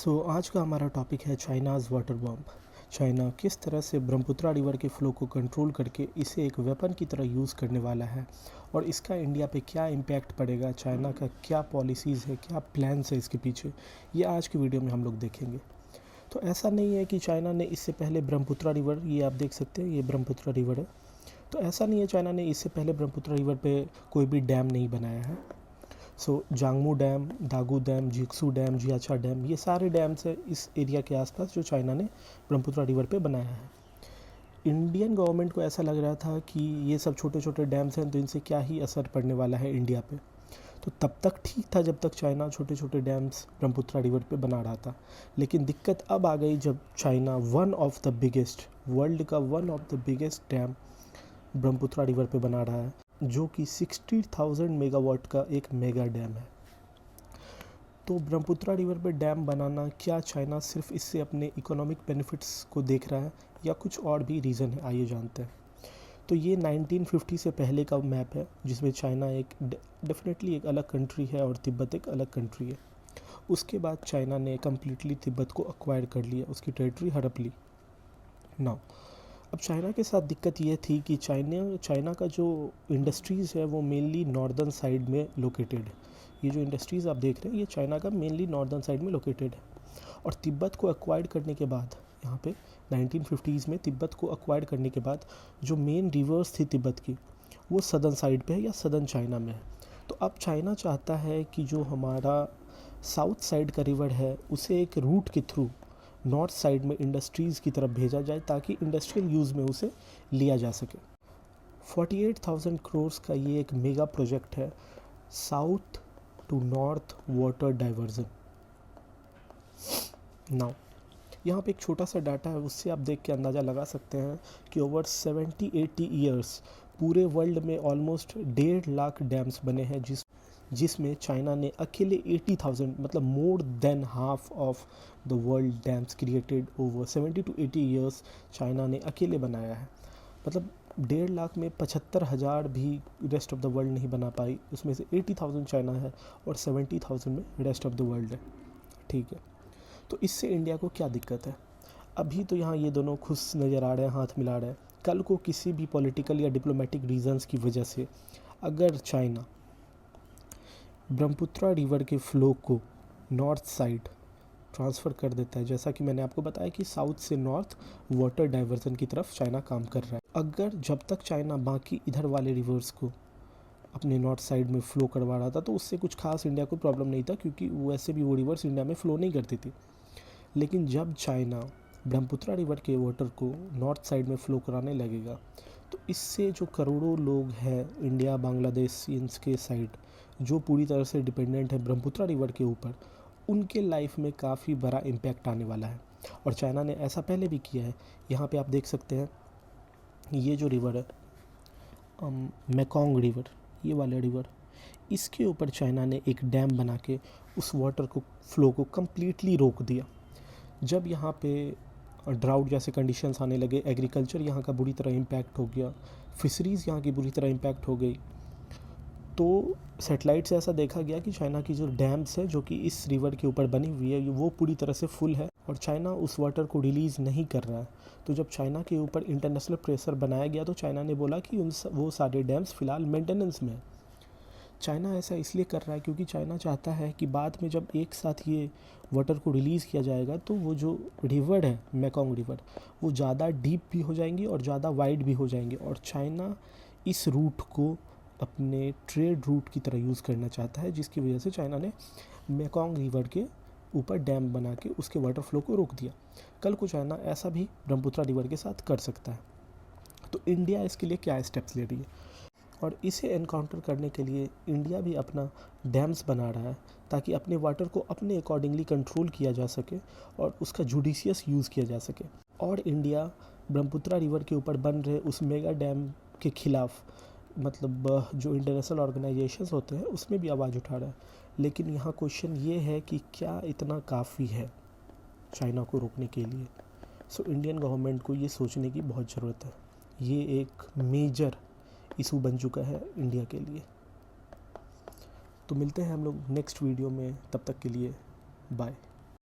आज का हमारा टॉपिक है चाइनाज़ वाटर बॉम्ब। चाइना किस तरह से ब्रह्मपुत्रा रिवर के फ़्लो को कंट्रोल करके इसे एक वेपन की तरह यूज़ करने वाला है और इसका इंडिया पे क्या इम्पैक्ट पड़ेगा, चाइना का क्या पॉलिसीज़ है, क्या प्लान्स है इसके पीछे, ये आज की वीडियो में हम लोग देखेंगे। तो ऐसा नहीं है कि चाइना ने इससे पहले ब्रह्मपुत्रा रिवर, ये आप देख सकते हैं, ये ब्रह्मपुत्रा रिवर है। तो ऐसा नहीं है चाइना ने इससे पहले ब्रह्मपुत्रा रिवर पे कोई भी डैम नहीं बनाया है। जांगमू डैम, दागू डैम, जिक्सू डैम, जियाचा डैम, ये सारे डैम्स है इस एरिया के आसपास जो चाइना ने ब्रह्मपुत्रा रिवर पे बनाया है। इंडियन गवर्नमेंट को ऐसा लग रहा था कि ये सब छोटे छोटे डैम्स हैं तो इनसे क्या ही असर पड़ने वाला है इंडिया पे। तो तब तक ठीक था जब तक चाइना छोटे छोटे डैम्स ब्रह्मपुत्रा रिवर पे बना रहा था। लेकिन दिक्कत अब आ गई जब चाइना वर्ल्ड का one of the biggest dam Brahmaputra river पे बना रहा है, जो कि 60,000 मेगावाट का एक मेगा डैम है। तो ब्रह्मपुत्रा रिवर पे डैम बनाना, क्या चाइना सिर्फ इससे अपने इकोनॉमिक बेनिफिट्स को देख रहा है या कुछ और भी रीज़न है, आइए जानते हैं। तो ये 1950 से पहले का मैप है जिसमें चाइना एक डेफिनेटली एक अलग कंट्री है और तिब्बत एक अलग कंट्री है। उसके बाद चाइना ने कम्प्लीटली तिब्बत को अक्वायर कर लिया, उसकी टेरिटरी हड़प ली। नाउ अब चाइना के साथ दिक्कत ये थी कि चाइना का जो इंडस्ट्रीज़ है वो मेनली नॉर्दर्न साइड में लोकेटेड है। ये जो इंडस्ट्रीज़ आप देख रहे हैं ये चाइना का मेनली नॉर्दर्न साइड में लोकेटेड है। और तिब्बत को एक्वायर्ड करने के बाद, यहाँ पे 1950s में तिब्बत को एक्वायर्ड करने के बाद जो मेन रिवर्स थी तिब्बत की, वो सदर्न साइड पे है या सदर्न चाइना में है। तो अब चाइना चाहता है कि जो हमारा साउथ साइड का रिवर है उसे एक रूट के थ्रू नॉर्थ साइड में इंडस्ट्रीज़ की तरफ भेजा जाए ताकि इंडस्ट्रियल यूज़ में उसे लिया जा सके। 48,000 करोड़ का ये एक मेगा प्रोजेक्ट है, south to north water diversion. Now यहाँ पे एक छोटा सा डाटा है, उससे आप देख के अंदाज़ा लगा सकते हैं कि ओवर 70-80 ईयर्स पूरे वर्ल्ड में ऑलमोस्ट 1.5 लाख डैम्स बने हैं जिसमें चाइना ने अकेले 80,000, मतलब more than half of the world dams created over 70 to 80 years China ने अकेले बनाया है। मतलब 1.5 लाख में 75,000 भी रेस्ट ऑफ द वर्ल्ड नहीं बना पाई, उसमें से 80,000 चाइना है और 70,000 में रेस्ट ऑफ द वर्ल्ड है। ठीक है, तो इससे इंडिया को क्या दिक्कत है? अभी तो यहाँ ये दोनों खुश नज़र आ रहे हैं, हाथ मिला रहे हैं। कल को किसी भी पॉलिटिकल या डिप्लोमेटिक रीजंस की वजह से अगर चाइना ब्रह्मपुत्रा रिवर के फ़्लो को नॉर्थ साइड ट्रांसफ़र कर देता है, जैसा कि मैंने आपको बताया कि साउथ से नॉर्थ वाटर डाइवर्जन की तरफ चाइना काम कर रहा है। अगर जब तक चाइना बाकी इधर वाले रिवर्स को अपने नॉर्थ साइड में फ़्लो करवा रहा था तो उससे कुछ खास इंडिया को प्रॉब्लम नहीं था, क्योंकि वैसे भी वो रिवर्स इंडिया में फ़्लो नहीं करती थी। लेकिन जब चाइना ब्रह्मपुत्रा रिवर के वाटर को नॉर्थ साइड में फ़्लो कराने लगेगा तो इससे जो करोड़ों लोग हैं इंडिया बांग्लादेश के साइड, जो पूरी तरह से डिपेंडेंट है ब्रह्मपुत्रा रिवर के ऊपर, उनके लाइफ में काफ़ी बड़ा इम्पैक्ट आने वाला है। और चाइना ने ऐसा पहले भी किया है। यहाँ पे आप देख सकते हैं ये जो रिवर है मेकोंग रिवर, ये वाला रिवर, इसके ऊपर चाइना ने एक डैम बना के उस वाटर को फ़्लो को कम्प्लीटली रोक दिया। जब यहाँ पे ड्राउट जैसे कंडीशंस आने लगे, एग्रीकल्चर यहाँ का बुरी तरह इम्पैक्ट हो गया, फिशरीज़ यहाँ की बुरी तरह इम्पैक्ट हो गई, तो सेटेलाइट से ऐसा देखा गया कि चाइना की जो डैम्स है जो कि इस रिवर के ऊपर बनी हुई है वो पूरी तरह से फुल है और चाइना उस वाटर को रिलीज़ नहीं कर रहा है। तो जब चाइना के ऊपर इंटरनेशनल प्रेशर बनाया गया तो चाइना ने बोला कि वो सारे डैम्स फ़िलहाल मेंटेनेंस में है। चाइना ऐसा इसलिए कर रहा है क्योंकि चाइना चाहता है कि बाद में जब एक साथ ये वाटर को रिलीज़ किया जाएगा तो वो जो रिवर है मेकोंग रिवर, वो ज़्यादा डीप भी हो जाएंगी और ज़्यादा वाइड भी हो जाएंगे। और चाइना इस रूट को अपने ट्रेड रूट की तरह यूज़ करना चाहता है, जिसकी वजह से चाइना ने मेकोंग रिवर के ऊपर डैम बना के उसके वाटर फ्लो को रोक दिया। कल को चाइना ऐसा भी ब्रह्मपुत्रा रिवर के साथ कर सकता है। तो इंडिया इसके लिए क्या स्टेप्स ले रही है, और इसे एनकाउंटर करने के लिए इंडिया भी अपना डैम्स बना रहा है ताकि अपने वाटर को अपने अकॉर्डिंगली कंट्रोल किया जा सके और उसका जुडिशियस यूज़ किया जा सके। और इंडिया ब्रह्मपुत्रा रिवर के ऊपर बन रहे उस मेगा डैम के ख़िलाफ़, मतलब जो इंटरनेशनल ऑर्गेनाइजेशंस होते हैं उसमें भी आवाज़ उठा रहा है। लेकिन यहाँ क्वेश्चन ये है कि क्या इतना काफ़ी है चाइना को रोकने के लिए? इंडियन गवर्नमेंट को ये सोचने की बहुत ज़रूरत है। ये एक मेजर इशू बन चुका है इंडिया के लिए। तो मिलते हैं हम लोग नेक्स्ट वीडियो में, तब तक के लिए बाय।